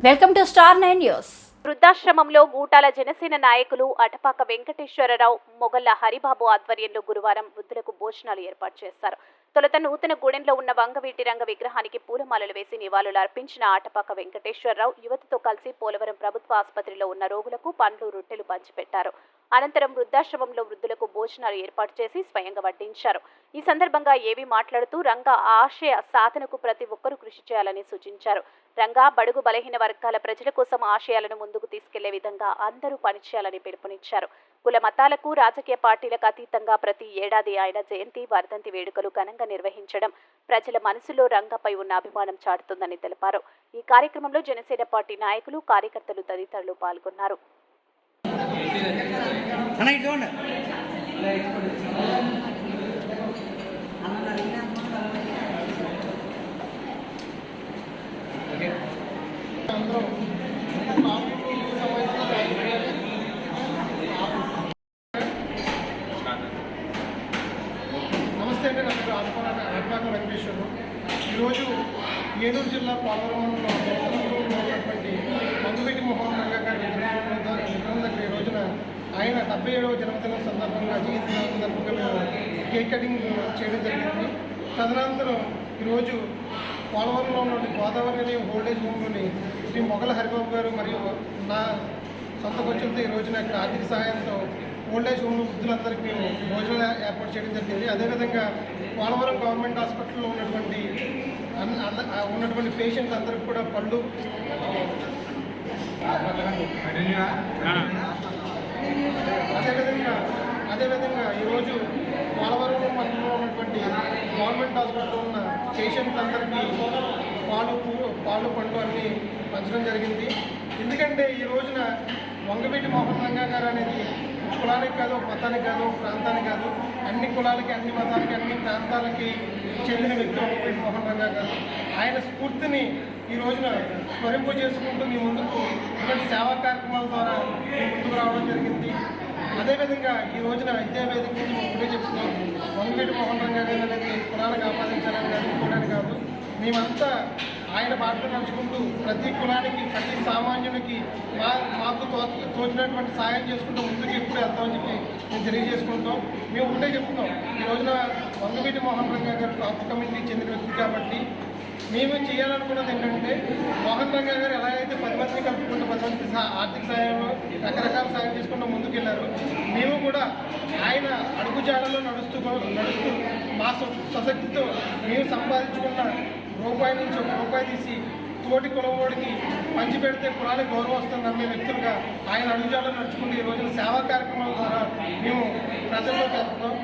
Welcome to star 9 news. వృద్ధాశ్రమంలో గూటాల జనసేన నాయకులు అటపాక వెంకటేశ్వరరావు, మొగల్ల హరిబాబు ఆధ్వర్యంలో గురువారం వృద్ధులకు భోజనాలు ఏర్పాటు చేశారు. తొలుత నూతన గూడెంలో ఉన్న వంగవీటి రంగ విగ్రహానికి పూలమాలలు వేసి నివాళులు అర్పించిన అటపాక వెంకటేశ్వరరావు యువతతో కలిసి పోలవరం ప్రభుత్వ ఆసుపత్రిలో ఉన్న రోగులకు పండ్లు, రొట్టెలు పంచిపెట్టారు. అనంతరం వృద్ధాశ్రమంలో వృద్ధులకు భోజనాలు ఏర్పాటు చేసి స్వయంగా వడ్డించారు. ఈ సందర్భంగా ఏవి మాట్లాడుతూ రంగా ఆశయ సాధనకు ప్రతి ఒక్కరూ కృషి చేయాలని సూచించారు. రంగా బడుగు బలహీన వర్గాల ప్రజల కోసం ఆశయాలను ముందుకు తీసుకెళ్లే విధంగా అందరూ పనిచేయాలని పిలుపునిచ్చారు. కుల మతాలకు, రాజకీయ పార్టీలకు అతీతంగా ప్రతి ఏడాది ఆయన జయంతి, వర్ధంతి వేడుకలు ఘనంగా నిర్వహించడం ప్రజల మనసులో రంగపై ఉన్న అభిమానం చాటుతుందని తెలిపారు. ఈ కార్యక్రమంలో జనసేన పార్టీ నాయకులు, కార్యకర్తలు తదితరులు పాల్గొన్నారు. నమస్తే అండి, నా పేరు అటపాక వెంకటేశ్వరరావు. ఈరోజు ఏలూరు జిల్లా పోలవరం మండలంలో ఉన్నటువంటి వంగవీటి మోహన్ రంగా గారి విగ్రహం దగ్గర ఈ రోజున ఆయన 77వ జన్మదినం సందర్భంగా జయంతి సందర్భంగా మేము కేక్ కటింగ్ చేయడం జరిగింది. తదనంతరం ఈరోజు పోలవరంలో ఉన్న గోదావరి ఓల్డేజ్ హోమ్లోని శ్రీ మొగల హరిబాబు గారు మరియు నా సొంత ఖర్చులతో ఈ రోజున ఇక్కడ ఆర్థిక సహాయంతో ఓల్డేజ్ హోమ్ వృద్ధులందరికీ మేము భోజనాలు ఏర్పాటు చేయడం జరిగింది. అదేవిధంగా పోలవరం గవర్నమెంట్ హాస్పిటల్లో ఉన్నటువంటి పేషెంట్స్ అందరికీ కూడా పళ్ళు, అదేవిధంగా ఈరోజు పోలవరం మండలంలో ఉన్నటువంటి గవర్నమెంట్ హాస్పిటల్లో ఉన్న పేషెంట్లందరికీ పాలు పండ్లు అన్నీ పంచడం జరిగింది. ఎందుకంటే ఈ రోజున వంగవీటి మోహన్ రంగా గారు అనేది కులానికి కాదు, మతానికి కాదు, ప్రాంతానికి కాదు, అన్ని కులాలకి, అన్ని మతాలకి, అన్ని ప్రాంతాలకి చెందిన వ్యక్తి వంగవీటి మోహన్ రంగా గారు. ఆయన స్ఫూర్తిని ఈ రోజున స్మరింపు చేసుకుంటూ మీ ముందుకు ఇలాంటి సేవా కార్యక్రమాల ద్వారా మీ ముందుకు రావడం జరిగింది. అదేవిధంగా ఈ రోజున ఇదే వేదిక నుంచి ఒకటే చెప్తున్నాం, వంగవీటి మోహన్ రంగా గారు అనేది కులానికి ఆపాదించాలని కాదు, ఇంకోడానికి కాదు. మేమంతా ఆయన బాటలో నడుచుకుంటూ ప్రతి కులానికి, ప్రతి సామాన్యునికి మాకు తోచినటువంటి సాయం చేసుకుంటూ ముందుకు ఎప్పుడు వెళ్తామని చెప్పి మేము తెలియజేసుకుంటాం. మేము ఒకటే చెప్తున్నాం, ఈ రోజున వంగవీటి మోహన్ రంగా గారు టాప్ కమిటీ చెందిన వ్యక్తి కాబట్టి మేము చేయాలనుకున్నది ఏంటంటే, మోహన్ రంగా గారు ఎలా అయితే 10 మందిని కలుపుకుంటూ 10 మందికి ఆర్థిక సాయంలో రకరకాల సాయం చేసుకుంటూ ముందుకెళ్ళారు. మేము కూడా ఆయన అడుగుజాడలో నడుస్తూ మా స్వశక్తితో మేము సంపాదించుకున్న రూపాయి నుంచి ఒక రూపాయి తీసి తోటి కులవాడికి పంచిపెడితే కులానికి గౌరవం వస్తుంది నమ్మే వ్యక్తులుగా ఆయన అడుగుజాడలో నడుచుకుంటూ ఈ రోజున సేవా కార్యక్రమాల ద్వారా మేము ప్రజల్లోకి వెళ్తున్నాం.